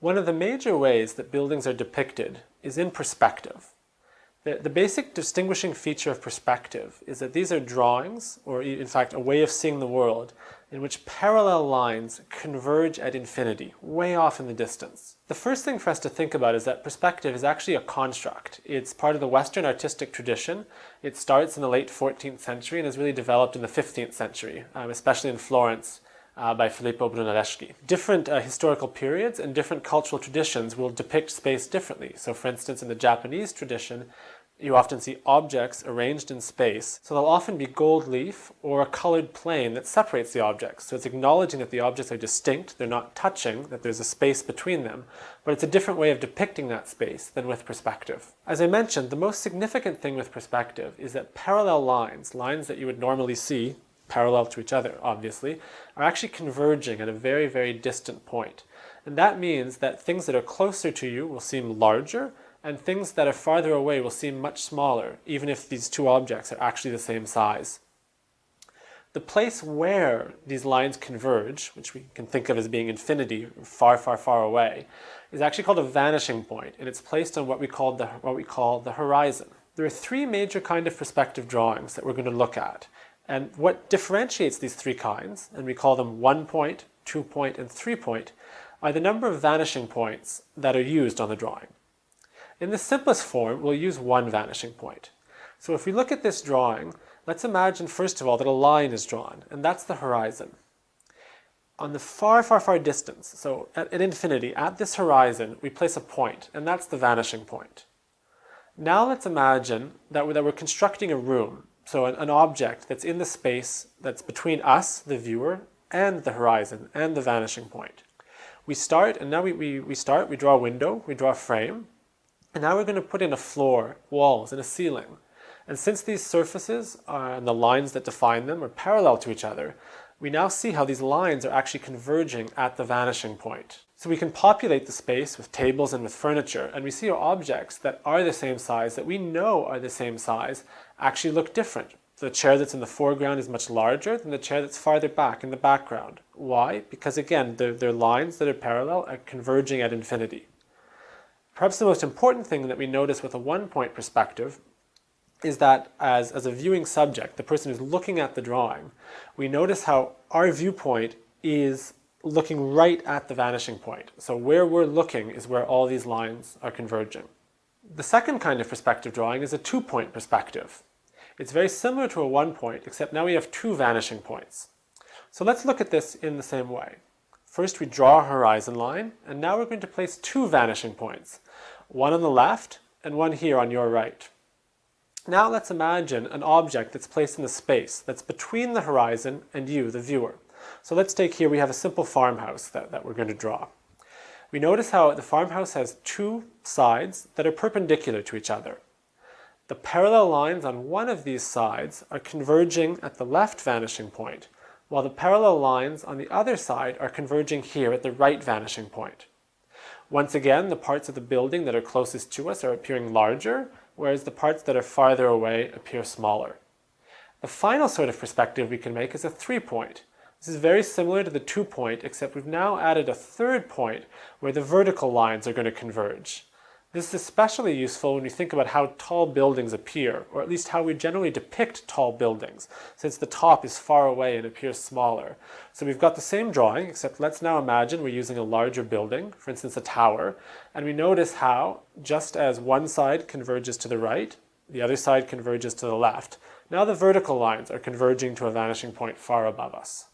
One of the major ways that buildings are depicted is in perspective. The basic distinguishing feature of perspective is that these are drawings, or in fact a way of seeing the world, in which parallel lines converge at infinity, way off in the distance. The first thing for us to think about is that perspective is actually a construct. It's part of the Western artistic tradition. It starts in the late 14th century and has really developed in the 15th century, especially in Florence, by Filippo Brunelleschi. Different historical periods and different cultural traditions will depict space differently. So for instance, in the Japanese tradition, you often see objects arranged in space. So there'll often be gold leaf or a colored plane that separates the objects. So it's acknowledging that the objects are distinct, they're not touching, that there's a space between them, but it's a different way of depicting that space than with perspective. As I mentioned, the most significant thing with perspective is that parallel lines, lines that you would normally see parallel to each other, obviously, are actually converging at a very, very distant point. And that means that things that are closer to you will seem larger, and things that are farther away will seem much smaller, even if these two objects are actually the same size. The place where these lines converge, which we can think of as being infinity, far, far, far away, is actually called a vanishing point, and it's placed on what we call the horizon. There are three major kinds of perspective drawings that we're going to look at. And what differentiates these three kinds, and we call them 1 point, 2 point, and 3 point, are the number of vanishing points that are used on the drawing. In the simplest form, we'll use one vanishing point. So if we look at this drawing, let's imagine first of all that a line is drawn, and that's the horizon. On the far, far, far distance, so at infinity, at this horizon, we place a point, and that's the vanishing point. Now let's imagine that we're constructing a room, so an object that's in the space that's between us, the viewer, and the horizon, and the vanishing point. We start, and now we draw a window, we draw a frame, and now we're going to put in a floor, walls, and a ceiling. And since these surfaces and the lines that define them are parallel to each other, we now see how these lines are actually converging at the vanishing point. So we can populate the space with tables and with furniture, and we see how objects that are the same size, that we know are the same size, actually look different. The chair that's in the foreground is much larger than the chair that's farther back in the background. Why? Because again, they're lines that are parallel are converging at infinity. Perhaps the most important thing that we notice with a one-point perspective is that as a viewing subject, the person who's looking at the drawing, we notice how our viewpoint is looking right at the vanishing point. So where we're looking is where all these lines are converging. The second kind of perspective drawing is a two-point perspective. It's very similar to a one-point, except now we have two vanishing points. So let's look at this in the same way. First we draw a horizon line, and now we're going to place two vanishing points, one on the left and one here on your right. Now let's imagine an object that's placed in the space that's between the horizon and you, the viewer. So let's take here, we have a simple farmhouse that we're going to draw. We notice how the farmhouse has two sides that are perpendicular to each other. The parallel lines on one of these sides are converging at the left vanishing point, while the parallel lines on the other side are converging here at the right vanishing point. Once again, the parts of the building that are closest to us are appearing larger, whereas the parts that are farther away appear smaller. The final sort of perspective we can make is a 3-point. This is very similar to the 2-point, except we've now added a third point where the vertical lines are going to converge. This is especially useful when we think about how tall buildings appear, or at least how we generally depict tall buildings, since the top is far away and appears smaller. So we've got the same drawing, except let's now imagine we're using a larger building, for instance a tower, and we notice how, just as one side converges to the right, the other side converges to the left, now the vertical lines are converging to a vanishing point far above us.